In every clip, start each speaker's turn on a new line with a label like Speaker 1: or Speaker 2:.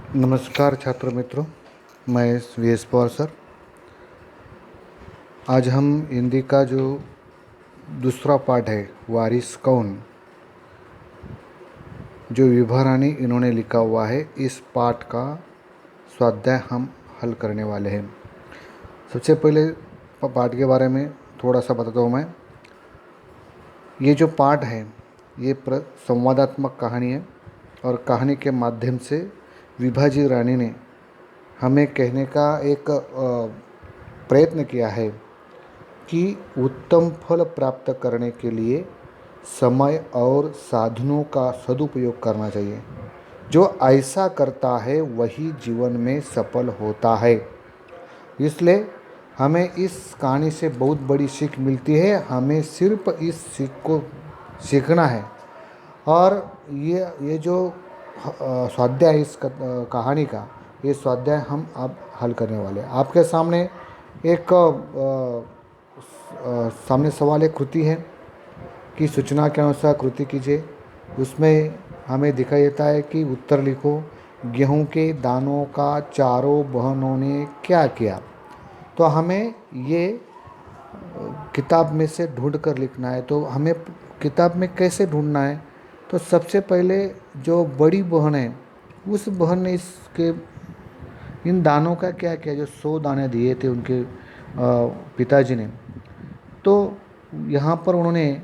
Speaker 1: नमस्कार छात्र मित्रों, मैं वीएस पवार सर। आज हम हिंदी का जो दूसरा पाठ है वारिस कौन, जो विभा रानी इन्होंने लिखा हुआ है, इस पाठ का स्वाध्याय हम हल करने वाले हैं। सबसे पहले पाठ के बारे में थोड़ा सा बताता हूँ मैं। ये जो पाठ है ये संवादात्मक कहानी है और कहानी के माध्यम से विभाजी रानी ने हमें कहने का एक प्रयत्न किया है कि उत्तम फल प्राप्त करने के लिए समय और साधनों का सदुपयोग करना चाहिए। जो ऐसा करता है वही जीवन में सफल होता है। इसलिए हमें इस कहानी से बहुत बड़ी सीख मिलती है। हमें सिर्फ इस सीख को सीखना है और ये जो स्वाध्याय है इस कहानी का, ये स्वाध्याय हम अब हल करने वाले हैं। आपके सामने एक सामने सवाल एक कृति है कि सूचना के अनुसार कृति कीजिए। उसमें हमें दिखाई देता है कि उत्तर लिखो। गेहूं के दानों का चारों बहनों ने क्या किया। तो हमें ये किताब में से ढूंढ कर लिखना है। तो हमें किताब में कैसे ढूंढना है? तो सबसे पहले जो बड़ी बहन है उस बहन ने इसके इन दानों का क्या किया, जो 100 दाने दिए थे उनके पिताजी ने। तो यहाँ पर उन्होंने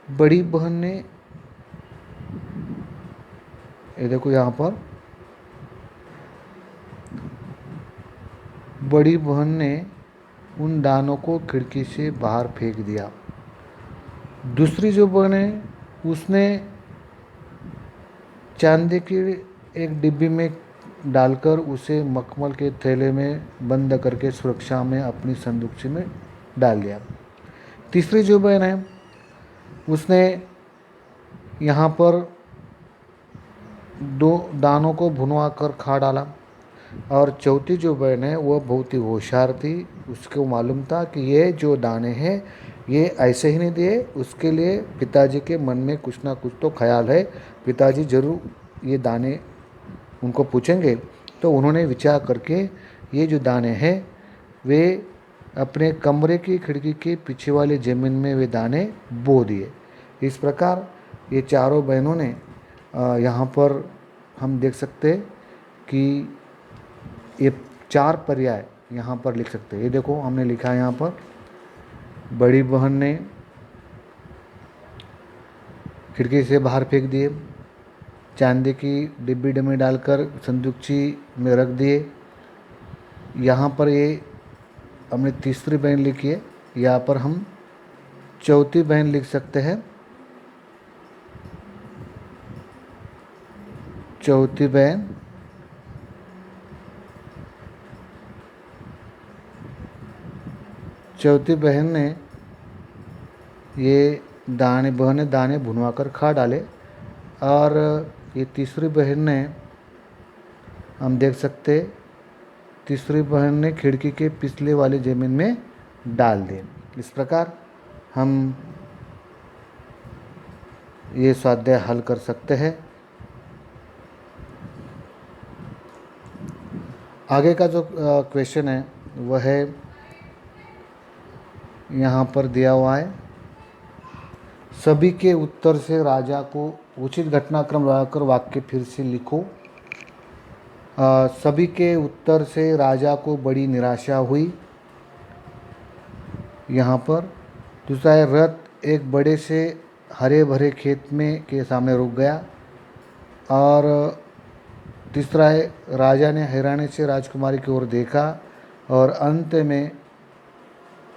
Speaker 1: बड़ी बहन ने, ये देखो यहाँ पर बड़ी बहन ने उन दानों को खिड़की से बाहर फेंक दिया। दूसरी जो बहन है उसने चांदी की एक डिब्बी में डालकर उसे मखमल के थैले में बंद करके सुरक्षा में अपनी संदूकची में डाल दिया। तीसरी जो बहन है उसने यहाँ पर 2 दानों को भुनवा कर खा डाला। और चौथी जो बहन है वह बहुत ही होशियार थी। उसको मालूम था कि ये जो दाने हैं ये ऐसे ही नहीं दिए, उसके लिए पिताजी के मन में कुछ ना कुछ तो ख्याल है। पिताजी जरूर ये दाने उनको पूछेंगे। तो उन्होंने विचार करके ये जो दाने हैं वे अपने कमरे की खिड़की के पीछे वाले ज़मीन में वे दाने बो दिए। इस प्रकार ये चारों बहनों ने यहाँ पर हम देख सकते कि ये 4 पर्याय यहाँ पर लिख सकते हैं। ये देखो हमने लिखा है यहाँ पर, बड़ी बहन ने खिड़की से बाहर फेंक दिए, चांदी की डिब्बी में डालकर संदूकची में रख दिए। यहाँ पर ये हमने तीसरी बहन लिखी है। यहाँ पर हम चौथी बहन लिख सकते हैं। चौथी बहन ने ये दाने भुनवा कर खा डाले। और ये तीसरी बहन ने, हम देख सकते, तीसरी बहन ने खिड़की के पिछले वाली ज़मीन में डाल दिए। इस प्रकार हम ये स्वाध्याय हल कर सकते हैं। आगे का जो क्वेश्चन है वह है यहाँ पर दिया हुआ है। सभी के उत्तर से राजा को उचित घटनाक्रम लगाकर वाक्य फिर से लिखो। सभी के उत्तर से राजा को बड़ी निराशा हुई। यहाँ पर दूसरा है, रथ एक बड़े से हरे भरे खेत में के सामने रुक गया। और तीसरा है, राजा ने हैरानी से राजकुमारी की ओर देखा और अंत में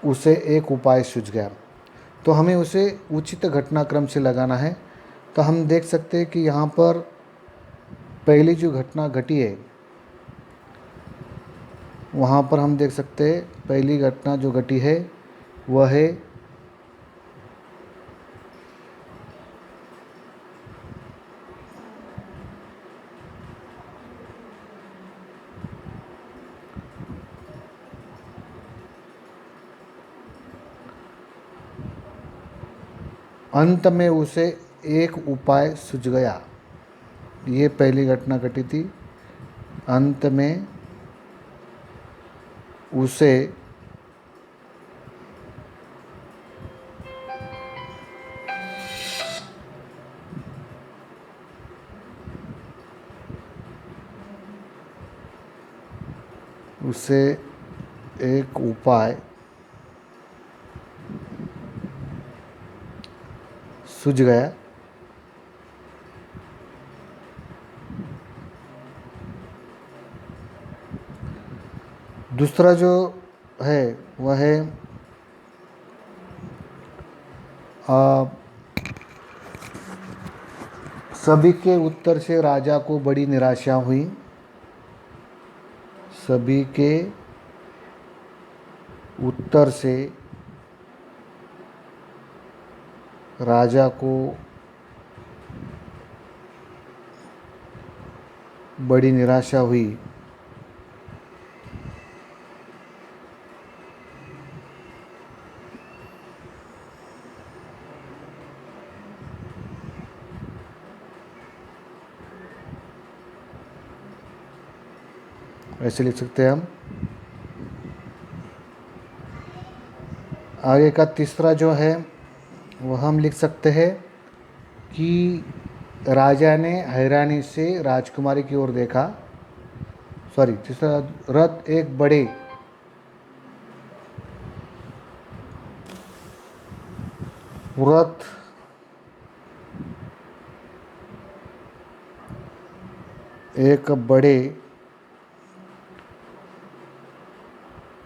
Speaker 1: उसे एक उपाय सूझ गया। तो हमें उसे उचित घटनाक्रम से लगाना है। तो हम देख सकते हैं कि यहाँ पर पहली जो घटना घटी है वहाँ पर हम देख सकते हैं पहली घटना जो घटी है वह है अंत में उसे एक उपाय सूझ गया। ये पहली घटना घटी थी। अंत में उसे एक उपाय सूझ गया। दूसरा जो है वह है सभी के उत्तर से राजा को बड़ी निराशा हुई। सभी के उत्तर से राजा को बड़ी निराशा हुई। ऐसे लिख सकते हैं हम। आगे का तीसरा जो है वह हम लिख सकते हैं कि राजा ने हैरानी से राजकुमारी की ओर देखा। तीसरा, रथ एक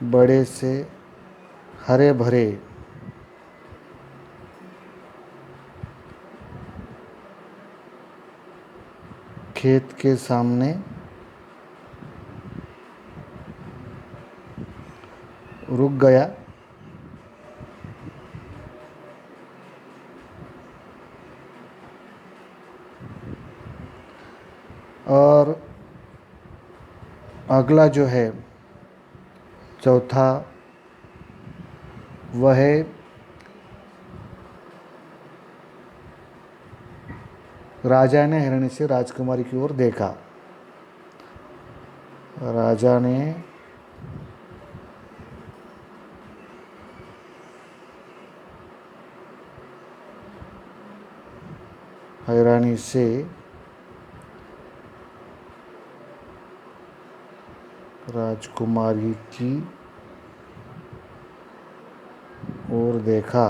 Speaker 1: बड़े से हरे भरे खेत के सामने रुक गया। और अगला जो है चौथा वह है राजा ने हिरण्य से राजकुमारी की ओर देखा। राजा ने हैरानी से राजकुमारी की ओर देखा।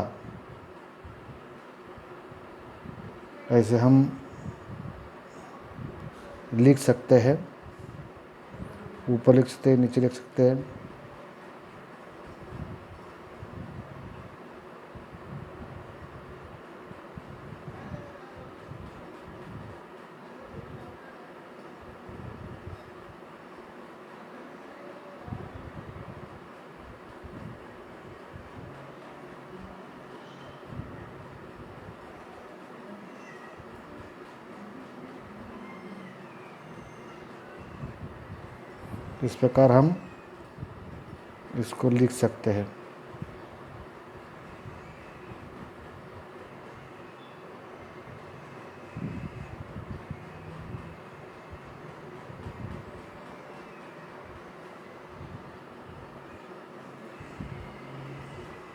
Speaker 1: ऐसे हम लिख सकते हैं। ऊपर लिख सकते हैं, नीचे लिख सकते हैं। इस प्रकार हम इसको लिख सकते हैं।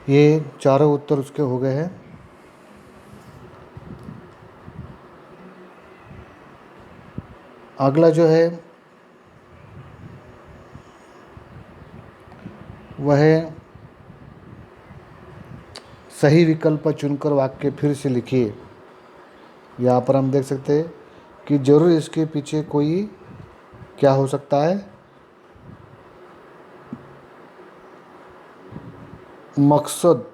Speaker 1: ये चारों उत्तर उसके हो गए हैं। अगला जो है वह सही विकल्प चुनकर वाक्य फिर से लिखिए। यहाँ पर हम देख सकते हैं कि जरूर इसके पीछे कोई क्या हो सकता है, मकसद।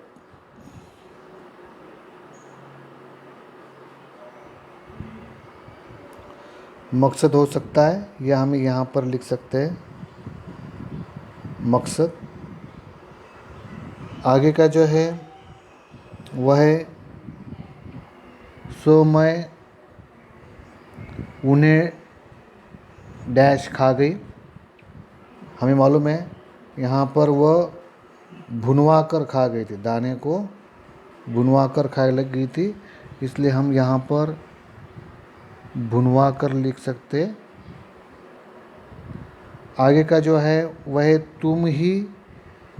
Speaker 1: मकसद हो सकता है, या हम यहाँ पर लिख सकते हैं मकसद। आगे का जो है वह सो मैं उन्हें डैश खा गई। हमें मालूम है यहाँ पर वह भुनवा कर खा गई थी, दाने को भुनवा कर खाने लग गई थी, इसलिए हम यहाँ पर भुनवा कर लिख सकते। आगे का जो है वह तुम ही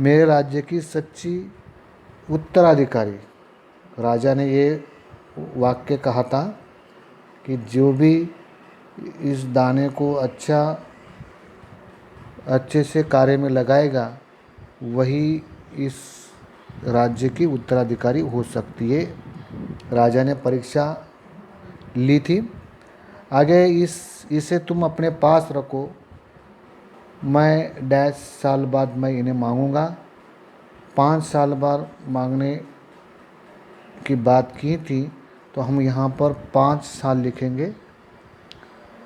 Speaker 1: मेरे राज्य की सच्ची उत्तराधिकारी। राजा ने ये वाक्य कहा था कि जो भी इस दाने को अच्छे से कार्य में लगाएगा वही इस राज्य की उत्तराधिकारी हो सकती है। राजा ने परीक्षा ली थी। आगे इसे तुम अपने पास रखो, मैं डैश साल बाद मैं इन्हें मांगूंगा। 5 साल बाद मांगने की बात की थी तो हम यहाँ पर 5 साल लिखेंगे।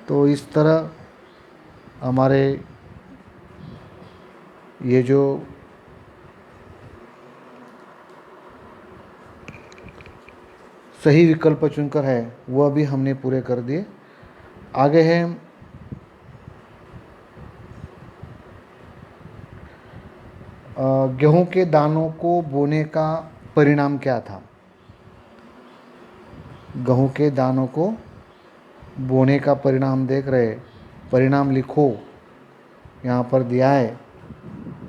Speaker 1: तो इस तरह हमारे ये जो सही विकल्प चुनकर है वह भी हमने पूरे कर दिए। आगे है गेहूं के दानों को बोने का परिणाम क्या था। गेहूं के दानों को बोने का परिणाम देख रहे, परिणाम लिखो। यहाँ पर दिया है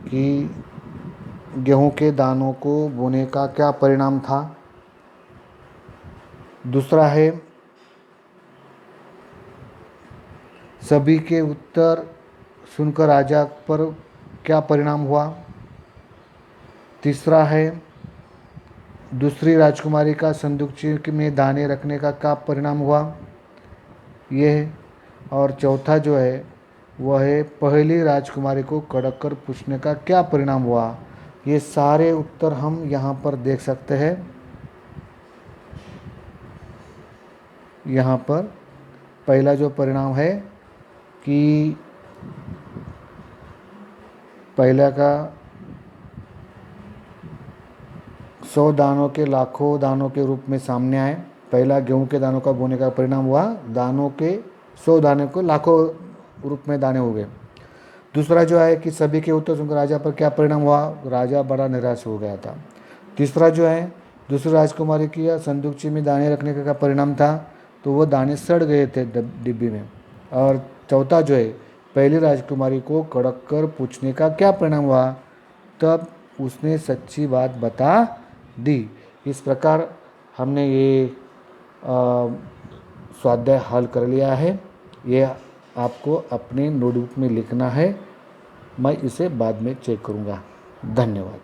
Speaker 1: कि गेहूं के दानों को बोने का क्या परिणाम था। दूसरा है सभी के उत्तर सुनकर राजा पर क्या परिणाम हुआ। तीसरा है दूसरी राजकुमारी का संदूकची में दाने रखने का क्या परिणाम हुआ, ये है। और चौथा जो है वह है पहली राजकुमारी को कड़क कर पूछने का क्या परिणाम हुआ। ये सारे उत्तर हम यहाँ पर देख सकते हैं। यहाँ पर पहला जो परिणाम है कि पहला का 100 दानों के लाखों दानों के रूप में सामने आए। पहला गेहूं के दानों का बोने का परिणाम हुआ, दानों के 100 दाने को लाखों रूप में दाने हो गए। दूसरा जो है कि सभी के उत्तर सुनकर राजा पर क्या परिणाम हुआ, राजा बड़ा निराश हो गया था। तीसरा जो है दूसरी राजकुमारी की संदूकची में दाने रखने का क्या परिणाम था, तो वो दाने सड़ गए थे डिब्बी में। और चौथा जो है पहली राजकुमारी को कड़क कर पूछने का क्या परिणाम हुआ, तब उसने सच्ची बात बता दी। इस प्रकार हमने ये स्वाध्याय हल कर लिया है। ये आपको अपने नोटबुक में लिखना है, मैं इसे बाद में चेक करूँगा। धन्यवाद।